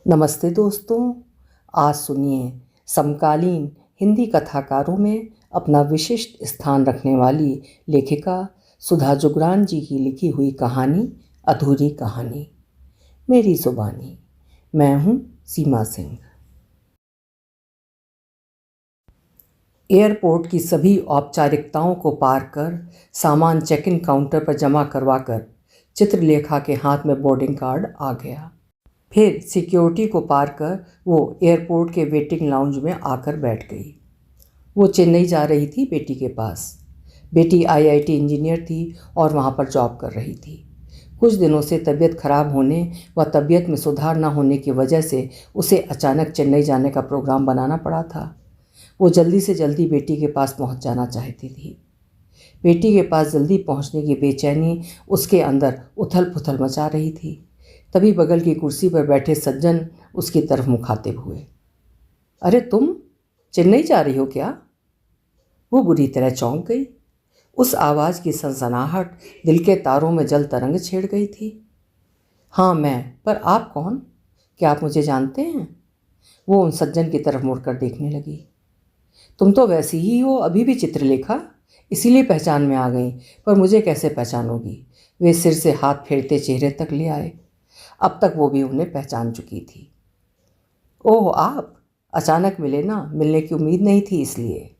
नमस्ते दोस्तों। आज सुनिए समकालीन हिंदी कथाकारों में अपना विशिष्ट स्थान रखने वाली लेखिका सुधा जुगरान जी की लिखी हुई कहानी अधूरी कहानी। मेरी जुबानी। मैं हूँ सीमा सिंह। एयरपोर्ट की सभी औपचारिकताओं को पार कर सामान चेक इन काउंटर पर जमा करवाकर चित्रलेखा के हाथ में बोर्डिंग कार्ड आ गया। फिर सिक्योरिटी को पार कर वो एयरपोर्ट के वेटिंग लाउंज में आकर बैठ गई। वो चेन्नई जा रही थी बेटी के पास। बेटी आईआईटी इंजीनियर थी और वहाँ पर जॉब कर रही थी। कुछ दिनों से तबीयत खराब होने व तबीयत में सुधार न होने की वजह से उसे अचानक चेन्नई जाने का प्रोग्राम बनाना पड़ा था। वो जल्दी से जल्दी बेटी के पास पहुँच जाना चाहती थी। बेटी के पास जल्दी पहुँचने की बेचैनी उसके अंदर उथल पुथल मचा रही थी। तभी बगल की कुर्सी पर बैठे सज्जन उसकी तरफ मुखातिब हुए। अरे तुम चेन्नई जा रही हो क्या? वो बुरी तरह चौंक गई। उस आवाज़ की सनसनाहट दिल के तारों में जल तरंग छेड़ गई थी। हाँ मैं, पर आप कौन? क्या आप मुझे जानते हैं? वो उन सज्जन की तरफ मुड़कर देखने लगी। तुम तो वैसी ही हो अभी भी चित्रलेखा, इसीलिए पहचान में आ गई, पर मुझे कैसे पहचानोगी? वे सिर से हाथ फेरते चेहरे तक ले आए। अब तक वो भी उन्हें पहचान चुकी थी। ओह आप अचानक मिले ना, मिलने की उम्मीद नहीं थी इसलिए।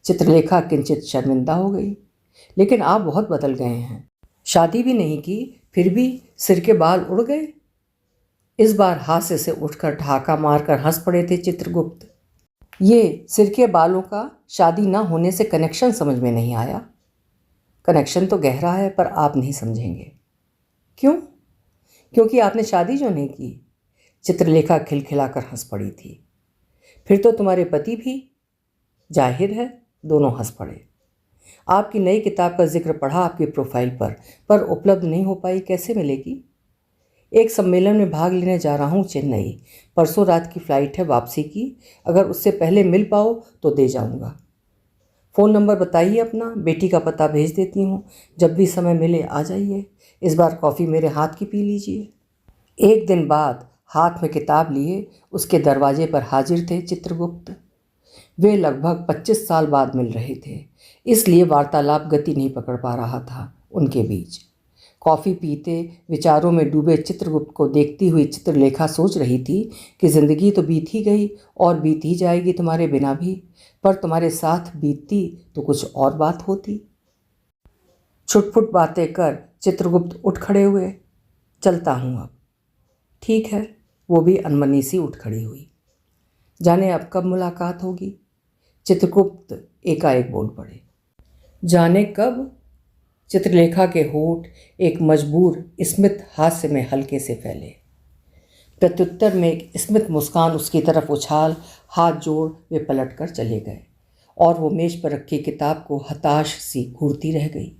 चित्रलेखा किंचित शर्मिंदा हो गई। लेकिन आप बहुत बदल गए हैं। शादी भी नहीं की फिर भी सिर के बाल उड़ गए। इस बार हास्य से उठकर ठहाका मारकर हंस पड़े थे चित्रगुप्त। ये सिर के बालों का शादी ना होने से कनेक्शन समझ में नहीं आया। कनेक्शन तो गहरा है पर आप नहीं समझेंगे। क्यों? क्योंकि आपने शादी जो नहीं की। चित्रलेखा खिलखिलाकर हंस पड़ी थी। फिर तो तुम्हारे पति भी? जाहिर है। दोनों हंस पड़े। आपकी नई किताब का जिक्र पढ़ा आपकी प्रोफाइल पर उपलब्ध नहीं हो पाई, कैसे मिलेगी? एक सम्मेलन में भाग लेने जा रहा हूँ चेन्नई। परसों रात की फ़्लाइट है वापसी की। अगर उससे पहले मिल पाओ तो दे जाऊँगा। फ़ोन नंबर बताइए अपना, बेटी का पता भेज देती हूँ। जब भी समय मिले आ जाइए। इस बार कॉफ़ी मेरे हाथ की पी लीजिए। एक दिन बाद हाथ में किताब लिए उसके दरवाजे पर हाजिर थे चित्रगुप्त। वे लगभग 25 साल बाद मिल रहे थे, इसलिए वार्तालाप गति नहीं पकड़ पा रहा था उनके बीच। कॉफ़ी पीते विचारों में डूबे चित्रगुप्त को देखती हुई चित्रलेखा सोच रही थी कि ज़िंदगी तो बीत ही गई और बीत ही जाएगी तुम्हारे बिना भी, पर तुम्हारे साथ बीतती तो कुछ और बात होती। छुटपुट बातें कर चित्रगुप्त उठ खड़े हुए। चलता हूँ अब। ठीक है। वो भी अनमनी सी उठ खड़ी हुई। जाने अब कब मुलाकात होगी? चित्रगुप्त एकाएक बोल पड़े। जाने कब? चित्रलेखा के होठ एक मजबूर स्मित हास्य में हल्के से फैले। प्रत्युत्तर में एक स्मित मुस्कान उसकी तरफ उछाल हाथ जोड़ वे पलट कर चले गए और वो मेज पर रखी किताब को हताश सी घूरती रह गई।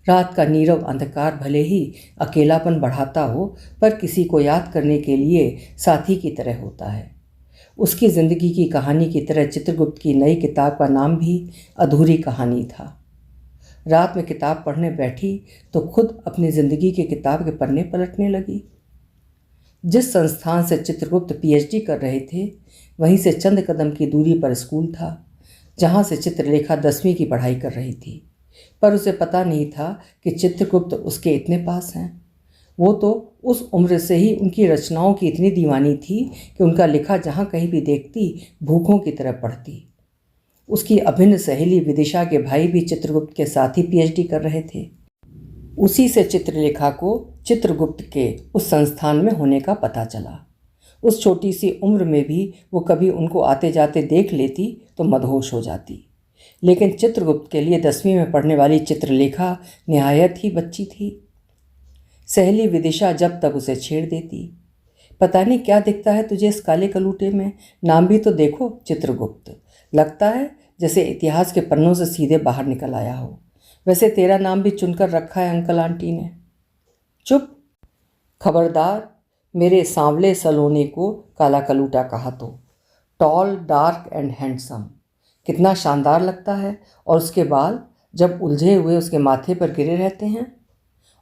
रात का नीरव अंधकार भले ही अकेलापन बढ़ाता हो, पर किसी को याद करने के लिए साथी की तरह होता है। उसकी ज़िंदगी की कहानी की तरह चित्रगुप्त की नई किताब का नाम भी अधूरी कहानी था। रात में किताब पढ़ने बैठी तो खुद अपनी ज़िंदगी की किताब के पन्ने पलटने लगी। जिस संस्थान से चित्रगुप्त पीएचडी कर रहे थे, वहीं से चंद कदम की दूरी पर स्कूल था, जहाँ से चित्रलेखा 10वीं की पढ़ाई कर रही थी। पर उसे पता नहीं था कि चित्रगुप्त उसके इतने पास हैं। वो तो उस उम्र से ही उनकी रचनाओं की इतनी दीवानी थी कि उनका लिखा जहाँ कहीं भी देखती भूखों की तरह पढ़ती। उसकी अभिन्न सहेली विदिशा के भाई भी चित्रगुप्त के साथ ही पीएचडी कर रहे थे। उसी से चित्रलेखा को चित्रगुप्त के उस संस्थान में होने का पता चला। उस छोटी सी उम्र में भी वो कभी उनको आते जाते देख लेती तो मदहोश हो जाती। लेकिन चित्रगुप्त के लिए 10वीं में पढ़ने वाली चित्रलेखा निहायत ही बच्ची थी। सहेली विदिशा जब तक उसे छेड़ देती। पता नहीं क्या दिखता है तुझे इस काले कलूटे में? नाम भी तो देखो, चित्रगुप्त। लगता है जैसे इतिहास के पन्नों से सीधे बाहर निकल आया हो। वैसे तेरा नाम भी चुनकर रखा है अंकल आंटी ने। चुप। खबरदार मेरे सांवले सलोने को काला कलूटा कहा तो। Tall, dark and handsome. कितना शानदार लगता है। और उसके बाल जब उलझे हुए उसके माथे पर गिरे रहते हैं।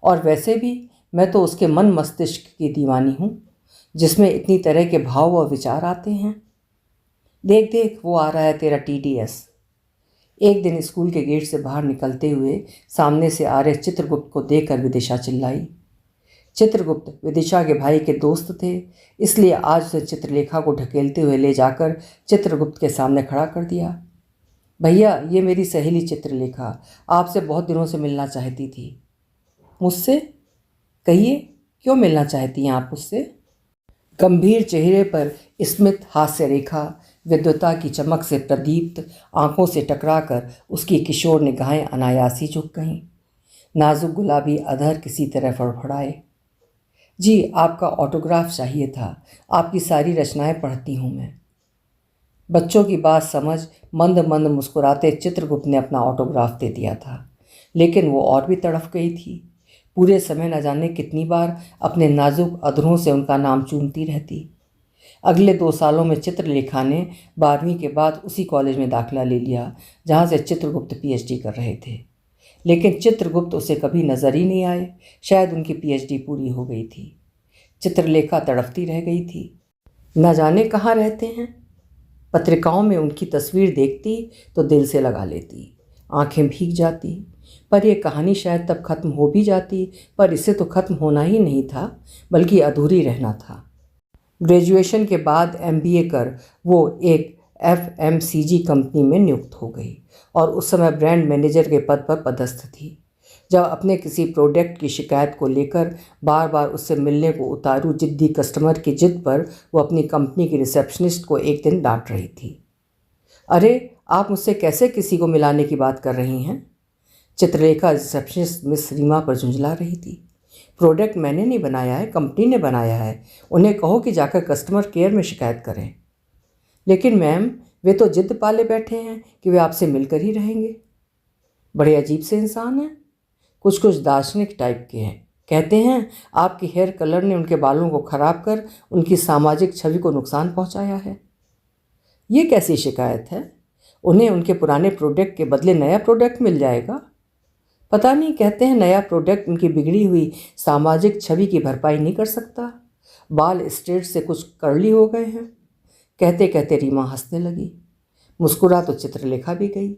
और वैसे भी मैं तो उसके मन मस्तिष्क की दीवानी हूँ। जिसमें इतनी तरह के भाव और विचार आते हैं। देख देख, वो आ रहा है तेरा TDS। एक दिन स्कूल के गेट से बाहर निकलते हुए सामने से आ रहे चित्रगुप्त को देखकर विदिशा चिल्लाई। चित्रगुप्त विदिशा के भाई के दोस्त थे, इसलिए आज उसे चित्रलेखा को ढकेलते हुए ले जाकर चित्रगुप्त के सामने खड़ा कर दिया। भैया, ये मेरी सहेली चित्रलेखा आपसे बहुत दिनों से मिलना चाहती थी। मुझसे? कहिए, क्यों मिलना चाहती हैं आप मुझसे? गंभीर चेहरे पर स्मित हास्य रेखा विद्वता की चमक से प्रदीप्त आंखों से टकराकर उसकी किशोर निगाहें अनायासी झुक गईं। नाजुक गुलाबी अधर किसी तरह फड़फड़ाए। जी, आपका ऑटोग्राफ चाहिए था। आपकी सारी रचनाएं पढ़ती हूँ मैं। बच्चों की बात समझ मंद मंद मुस्कुराते चित्रगुप्त ने अपना ऑटोग्राफ दे दिया था, लेकिन वो और भी तड़फ गई थी। पूरे समय न जाने कितनी बार अपने नाजुक अधरों से उनका नाम चूमती रहती। अगले 2 सालों में चित्रलेखा ने 12वीं के बाद उसी कॉलेज में दाखिला ले लिया जहाँ से चित्रगुप्त PhD कर रहे थे, लेकिन चित्रगुप्त उसे कभी नज़र ही नहीं आए। शायद उनकी PhD पूरी हो गई थी। चित्रलेखा तड़फती रह गई थी। न जाने कहाँ रहते हैं। पत्रिकाओं में उनकी तस्वीर देखती तो दिल से लगा लेती, आंखें भीग जाती। पर यह कहानी शायद तब खत्म हो भी जाती, पर इसे तो खत्म होना ही नहीं था, बल्कि अधूरी रहना था। ग्रेजुएशन के बाद MBA कर वो एक FMCG कंपनी में नियुक्त हो गई और उस समय ब्रांड मैनेजर के पद पर पदस्थ थी। जब अपने किसी प्रोडक्ट की शिकायत को लेकर बार बार उससे मिलने को उतारू जिद्दी कस्टमर की जिद पर वो अपनी कंपनी की रिसेप्शनिस्ट को एक दिन डांट रही थी। अरे, आप मुझसे कैसे किसी को मिलाने की बात कर रही हैं? चित्रलेखा रिसेप्शनिस्ट मिस रीमा पर झुंझला रही थी। प्रोडक्ट मैंने नहीं बनाया है, कंपनी ने बनाया है। उन्हें कहो कि जाकर कस्टमर केयर में शिकायत करें। लेकिन मैम, वे तो जिद पाले बैठे हैं कि वे आपसे मिलकर ही रहेंगे। बड़े अजीब से इंसान हैं, कुछ कुछ दार्शनिक टाइप के हैं। कहते हैं आपके हेयर कलर ने उनके बालों को खराब कर उनकी सामाजिक छवि को नुकसान पहुंचाया है। ये कैसी शिकायत है? उन्हें उनके पुराने प्रोडक्ट के बदले नया प्रोडक्ट मिल जाएगा। पता नहीं, कहते हैं नया प्रोडक्ट उनकी बिगड़ी हुई सामाजिक छवि की भरपाई नहीं कर सकता। बाल स्ट्रेट से कुछ कर्ली हो गए हैं। कहते कहते रीमा हंसने लगी। मुस्कुरा तो चित्रलेखा भी गई।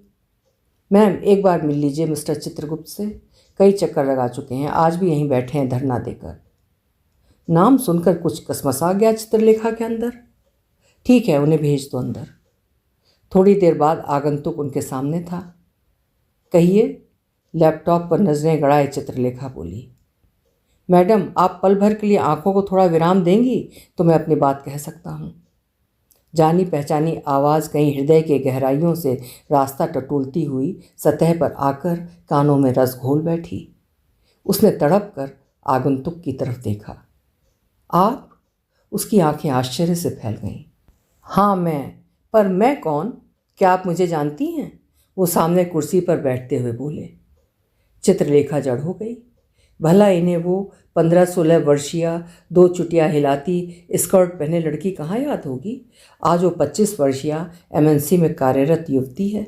मैम, एक बार मिल लीजिए मिस्टर चित्रगुप्त से। कई चक्कर लगा चुके हैं, आज भी यहीं बैठे हैं धरना देकर। नाम सुनकर कुछ कसमसा गया चित्रलेखा के अंदर। ठीक है, उन्हें भेज दो अंदर। थोड़ी देर बाद आगंतुक उनके सामने था। कहिए, लैपटॉप पर नजरें गड़ाए चित्रलेखा बोली। मैडम, आप पल भर के लिए आंखों को थोड़ा विराम देंगी तो मैं अपनी बात कह सकता हूँ। जानी पहचानी आवाज़ कहीं हृदय के गहराइयों से रास्ता टटोलती हुई सतह पर आकर कानों में रस घोल बैठी। उसने तड़प कर आगंतुक की तरफ देखा। आप? उसकी आंखें आश्चर्य से फैल गईं। हाँ मैं, पर मैं कौन? क्या आप मुझे जानती हैं? वो सामने कुर्सी पर बैठते हुए बोले। चित्रलेखा जड़ हो गई। भला इन्हें वो 15-16 वर्षीय 2 चुटिया हिलाती स्कर्ट पहने लड़की कहाँ याद होगी? आज वो 25 वर्षीय MNC में कार्यरत युवती है।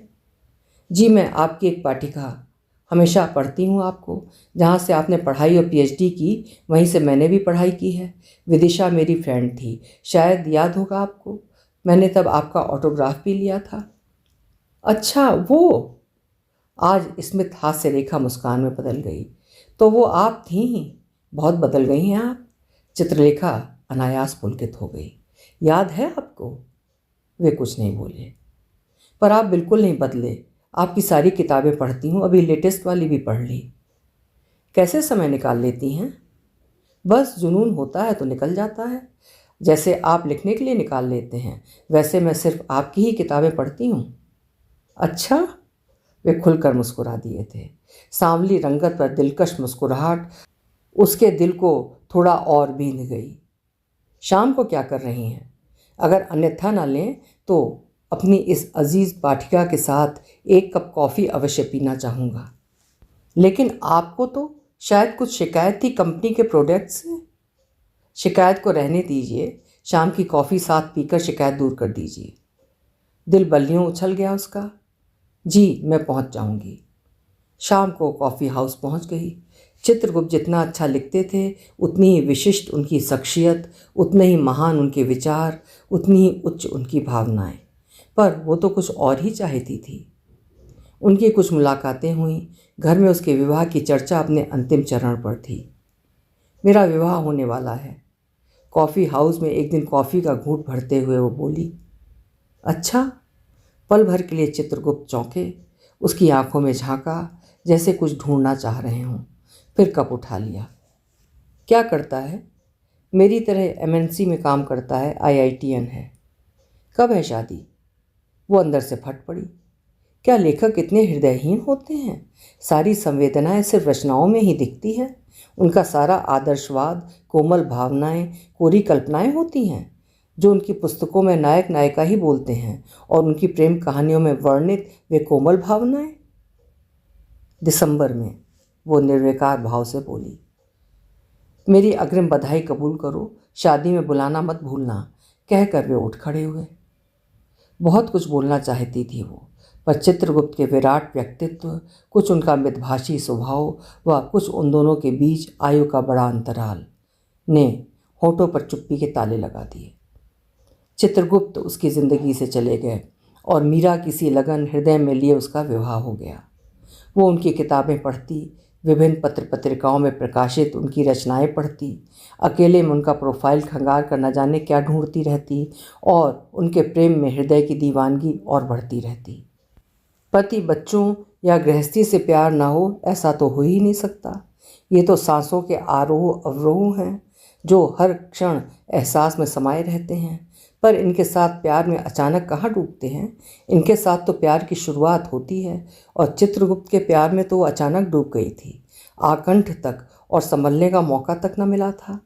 जी, मैं आपकी एक पाठिका हमेशा पढ़ती हूँ आपको। जहाँ से आपने पढ़ाई और PhD की, वहीं से मैंने भी पढ़ाई की है। विदिशा मेरी फ्रेंड थी, शायद याद होगा आपको। मैंने तब आपका ऑटोग्राफ भी लिया था। अच्छा, वो? आज स्मित हास्य रेखा मुस्कान में बदल गई। तो वो आप थीं? बहुत बदल गई हैं आप। चित्रलेखा अनायास पुलकित हो गई। याद है आपको? वे कुछ नहीं बोले। पर आप बिल्कुल नहीं बदले। आपकी सारी किताबें पढ़ती हूँ, अभी लेटेस्ट वाली भी पढ़ ली। कैसे समय निकाल लेती हैं? बस जुनून होता है तो निकल जाता है। जैसे आप लिखने के लिए निकाल लेते हैं, वैसे मैं सिर्फ आपकी ही किताबें पढ़ती हूँ। अच्छा? वे खुलकर मुस्कुरा दिए थे। सांवली रंगत पर दिलकश मुस्कुराहट उसके दिल को थोड़ा और बींध गई। शाम को क्या कर रही हैं? अगर अन्यथा न लें तो अपनी इस अजीज़ पाठिका के साथ एक कप कॉफ़ी अवश्य पीना चाहूँगा। लेकिन आपको तो शायद कुछ शिकायत थी कंपनी के प्रोडक्ट से। शिकायत को रहने दीजिए, शाम की कॉफ़ी साथ पीकर शिकायत दूर कर दीजिए। दिल बल्लियों उछल गया उसका। जी, मैं पहुंच जाऊंगी। शाम को कॉफ़ी हाउस पहुंच गई। चित्रगुप्त जितना अच्छा लिखते थे उतनी ही विशिष्ट उनकी शख्सियत, उतने ही महान उनके विचार, उतनी ही उच्च उनकी भावनाएं। पर वो तो कुछ और ही चाहती थी। उनकी कुछ मुलाकातें हुईं। घर में उसके विवाह की चर्चा अपने अंतिम चरण पर थी। मेरा विवाह होने वाला है। कॉफ़ी हाउस में एक दिन कॉफ़ी का घूंट भरते हुए वो बोली। अच्छा। पल भर के लिए चित्रगुप्त चौंके। उसकी आंखों में झांका जैसे कुछ ढूंढना चाह रहे हों। फिर कप उठा लिया। क्या करता है? मेरी तरह एमएनसी में काम करता है, IITN है। कब है शादी? वो अंदर से फट पड़ी। क्या लेखक इतने हृदयहीन होते हैं? सारी संवेदनाएं सिर्फ रचनाओं में ही दिखती है। उनका सारा आदर्शवाद कोमल भावनाएं, कोरी कल्पनाएं होती हैं जो उनकी पुस्तकों में नायक नायिका ही बोलते हैं, और उनकी प्रेम कहानियों में वर्णित वे कोमल भावनाएं। दिसंबर में वो निर्विकार भाव से बोली। मेरी अग्रिम बधाई कबूल करो, शादी में बुलाना मत भूलना, कहकर वे उठ खड़े हुए। बहुत कुछ बोलना चाहती थी वो, पर चित्रगुप्त के विराट व्यक्तित्व, कुछ उनका मितभाषी स्वभाव व कुछ उन दोनों के बीच आयु का बड़ा अंतराल ने होठों पर चुप्पी के ताले लगा दिए। चित्रगुप्त उसकी ज़िंदगी से चले गए और मीरा किसी लगन हृदय में लिए उसका विवाह हो गया। वो उनकी किताबें पढ़ती, विभिन्न पत्र पत्रिकाओं में प्रकाशित उनकी रचनाएं पढ़ती, अकेले में उनका प्रोफाइल खंगाल कर न जाने क्या ढूंढती रहती, और उनके प्रेम में हृदय की दीवानगी और बढ़ती रहती। पति, बच्चों या गृहस्थी से प्यार ना हो, ऐसा तो हो ही नहीं सकता। ये तो सांसों के आरोह अवरोह हैं जो हर क्षण एहसास में समाये रहते हैं। पर इनके साथ प्यार में अचानक कहाँ डूबते हैं? इनके साथ तो प्यार की शुरुआत होती है, और चित्रगुप्त के प्यार में तो वो अचानक डूब गई थी। आकंठ तक और संभलने का मौका तक न मिला था।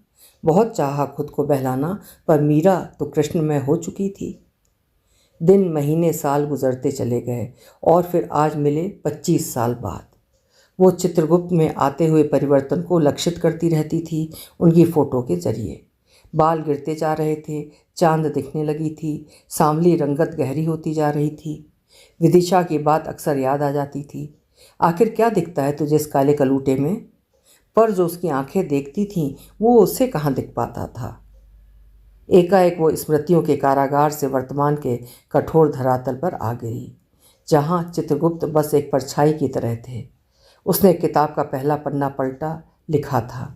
बहुत चाहा खुद को बहलाना, पर मीरा तो कृष्णमय हो चुकी थी। दिन, महीने, साल गुजरते चले गए, और फिर आज मिले 25 साल बाद। वो चित्रगुप्त में आते हुए परिवर्तन को लक्षित करती रहती थी उनकी फ़ोटो के जरिए। बाल गिरते जा रहे थे, चांद दिखने लगी थी, सांवली रंगत गहरी होती जा रही थी। विदिशा की बात अक्सर याद आ जाती थी। आखिर क्या दिखता है तुझे इस काले कलूटे में? पर जो उसकी आंखें देखती थीं वो उससे कहाँ दिख पाता था। एकाएक वो स्मृतियों के कारागार से वर्तमान के कठोर धरातल पर आ गई, जहाँ चित्रगुप्त बस एक परछाई की तरह थे। उसने किताब का पहला पन्ना पलटा। लिखा था,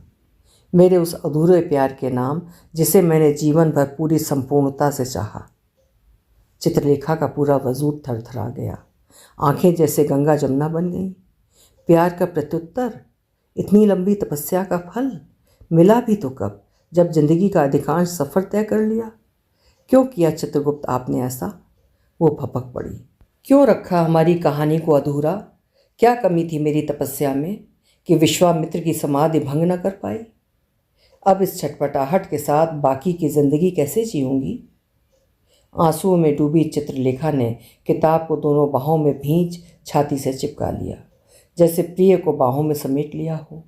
मेरे उस अधूरे प्यार के नाम, जिसे मैंने जीवन भर पूरी संपूर्णता से चाहा। चित्रलेखा का पूरा वजूद थरथरा गया। आंखें जैसे गंगा जमुना बन गईं। प्यार का प्रत्युत्तर, इतनी लंबी तपस्या का फल मिला भी तो कब, जब जिंदगी का अधिकांश सफ़र तय कर लिया। क्यों किया चित्रगुप्त आपने ऐसा? वो भपक पड़ी। क्यों रखा हमारी कहानी को अधूरा? क्या कमी थी मेरी तपस्या में कि विश्वामित्र की समाधि भंग न कर पाई? अब इस छटपटाहट के साथ बाकी की ज़िंदगी कैसे जीऊँगी? आंसुओं में डूबी चित्रलेखा ने किताब को दोनों बाहों में भींच छाती से चिपका लिया, जैसे प्रिय को बाहों में समेट लिया हो।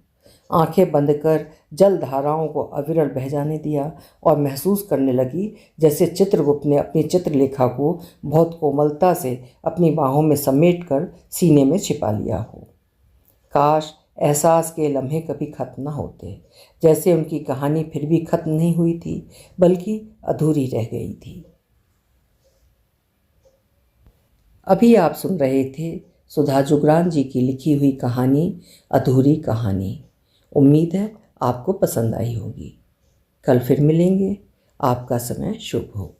आंखें बंद कर जल धाराओं को अविरल बह जाने दिया और महसूस करने लगी जैसे चित्रगुप्त ने अपनी चित्रलेखा को बहुत कोमलता से अपनी बाहों में समेट कर सीने में छिपा लिया हो। काश एहसास के लम्हे कभी खत्म न होते, जैसे उनकी कहानी फिर भी खत्म नहीं हुई थी, बल्कि अधूरी रह गई थी। अभी आप सुन रहे थे सुधा जुगरान जी की लिखी हुई कहानी अधूरी कहानी। उम्मीद है आपको पसंद आई होगी। कल फिर मिलेंगे। आपका समय शुभ हो।